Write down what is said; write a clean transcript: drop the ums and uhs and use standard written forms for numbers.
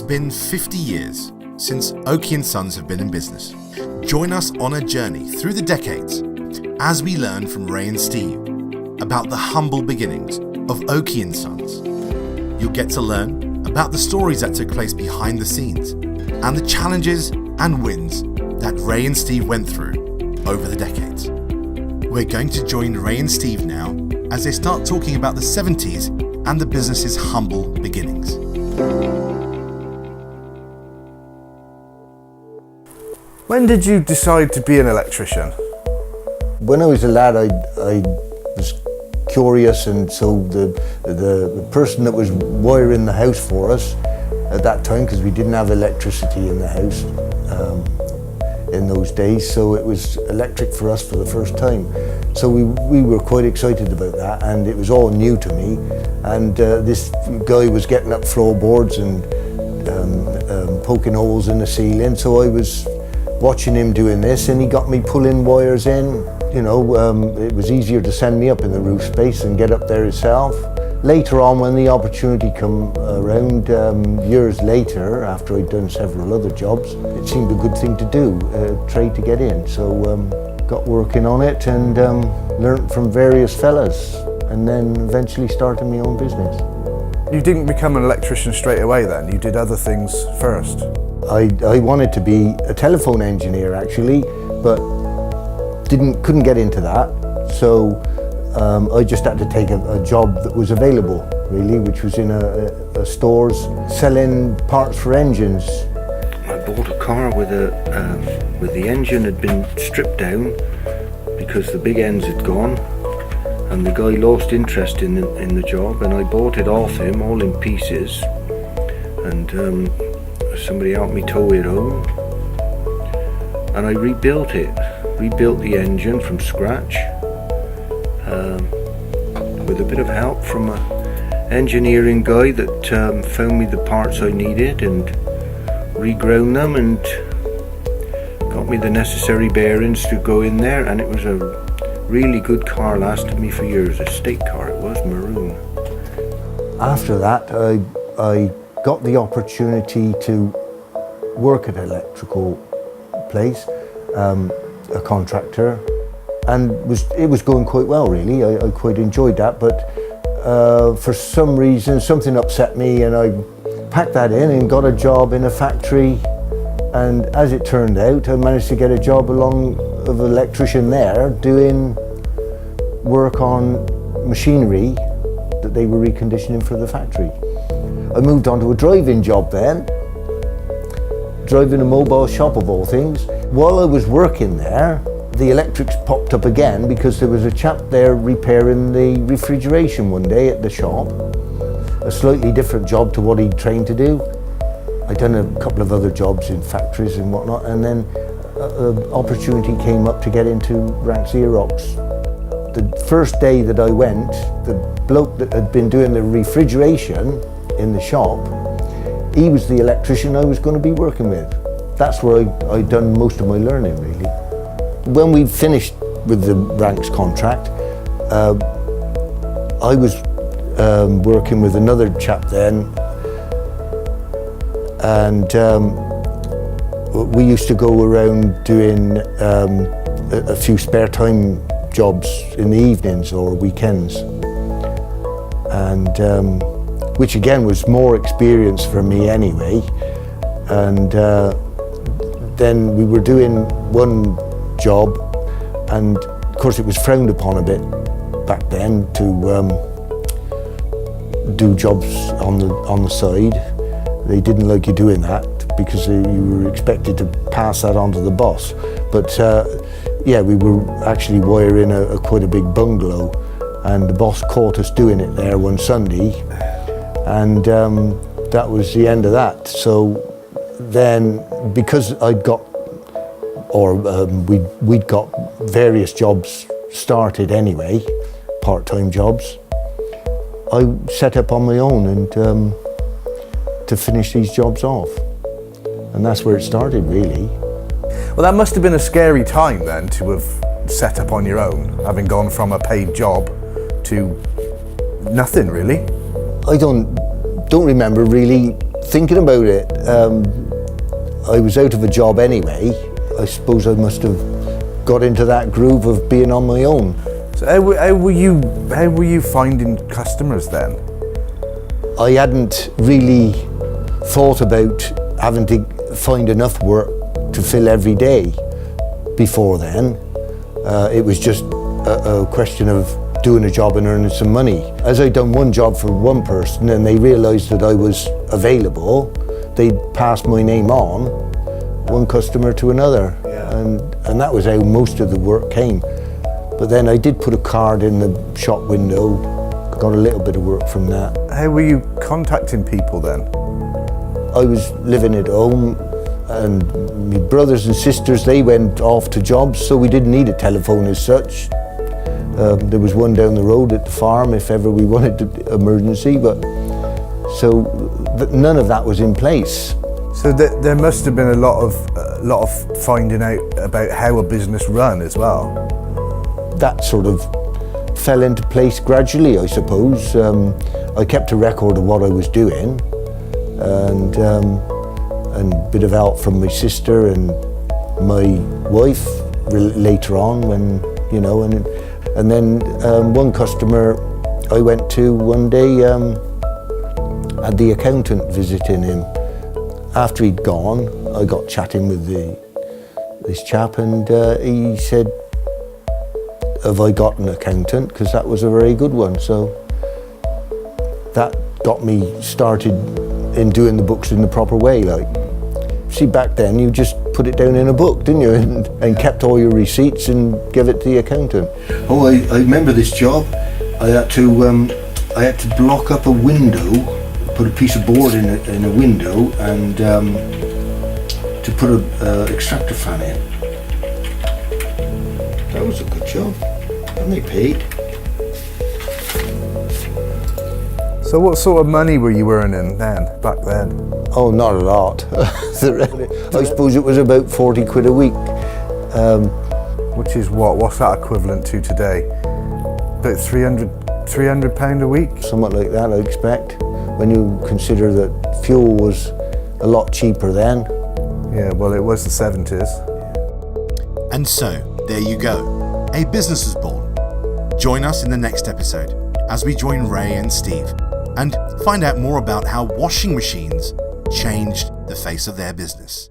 been 50 years since Oakey & Sons have been in business. Join us on a journey through the decades as we learn from Ray and Steve about the humble beginnings of Oakey & Sons. You'll get to learn about the stories that took place behind the scenes and the challenges and wins that Ray and Steve went through over the decades. We're going to join Ray and Steve now as they start talking about the 70's and the business's humble beginnings. When did you decide to be an electrician? When I was a lad, I was curious, and so the person that was wiring the house for us at that time, because we didn't have electricity in the house in those days, so it was electric for us for the first time. So we were quite excited about that, and it was all new to me. And this guy was getting up floorboards and poking holes in the ceiling, so I was watching him doing this, and he got me pulling wires in. You know, it was easier to send me up in the roof space and get up there himself. Later on, when the opportunity come around, years later, after I'd done several other jobs, it seemed a good thing to do, trade to get in. So got working on it and learnt from various fellas, and then eventually started my own business. You didn't become an electrician straight away then, you did other things first? I wanted to be a telephone engineer actually, but couldn't get into that, so I just had to take a job that was available really, which was in a stores selling parts for engines. I bought a car with the engine had been stripped down because the big ends had gone, and the guy lost interest in the job, and I bought it off him all in pieces, and somebody helped me tow it home, and I rebuilt the engine from scratch with a bit of help from an engineering guy that found me the parts I needed and reground them and got me the necessary bearings to go in there, and it was a really good car, lasted me for years. A state car it was, maroon. After that I got the opportunity to work at an electrical place, a contractor, and it was going quite well really. I quite enjoyed that, but for some reason something upset me, and I packed that in and got a job in a factory, and as it turned out I managed to get a job along of an electrician there doing work on machinery that they were reconditioning for the factory. I moved on to a driving job then, driving a mobile shop of all things. While I was working there, the electrics popped up again because there was a chap there repairing the refrigeration one day at the shop. A slightly different job to what he'd trained to do. I'd done a couple of other jobs in factories and whatnot, and then an opportunity came up to get into Rank Xerox. The first day that I went, the bloke that had been doing the refrigeration in the shop, he was the electrician I was going to be working with. That's where I'd done most of my learning really. When we finished with the Ranks contract, I was working with another chap then, and we used to go around doing a few spare time jobs in the evenings or weekends, and which again was more experience for me anyway. And then we were doing one job, and of course it was frowned upon a bit back then to do jobs on the side. They didn't like you doing that because you were expected to pass that on to the boss. But yeah, we were actually wiring quite a big bungalow, and the boss caught us doing it there one Sunday, and that was the end of that. So then, because I'd got, or we'd got various jobs started anyway, part-time jobs, I set up on my own and to finish these jobs off. And that's where it started really. Well, that must have been a scary time then to have set up on your own, having gone from a paid job to nothing really. I don't remember really Thinking about it, I was out of a job anyway. I suppose I must have got into that groove of being on my own. So how were you finding customers then? I hadn't really thought about having to find enough work to fill every day before then. It was just a question of doing a job and earning some money. As I'd done one job for one person and they realised that I was available, they'd pass my name on, one customer to another. Yeah. And that was how most of the work came. But then I did put a card in the shop window, got a little bit of work from that. How were you contacting people then? I was living at home and my brothers and sisters, they went off to jobs, so we didn't need a telephone as such. There was one down the road at the farm if ever we wanted to emergency, but so none of that was in place. So there must have been a lot of finding out about how a business run as well. That sort of fell into place gradually, I suppose. I kept a record of what I was doing, and a bit of help from my sister and my wife later on, when you know, and then one customer I went to one day had the accountant visiting him. After he'd gone, I got chatting with this chap, and he said, have I got an accountant? Because that was a very good one. So that got me started in doing the books in the proper way. Like, see, back then you just put it down in a book, didn't you? And kept all your receipts and give it to the accountant. Oh, I remember this job. I had to block up a window, put a piece of board in a window, and to put an extractor fan in. That was a good job, and they paid. So what sort of money were you earning then, back then? Oh, not a lot. I suppose it was about 40 quid a week. Which is what's that equivalent to today? About £300 a week? Somewhat like that, I expect, when you consider that fuel was a lot cheaper then. Yeah, well, it was the 70s. And so, there you go. A business is born. Join us in the next episode as we join Ray and Steve and find out more about how washing machines changed the face of their business.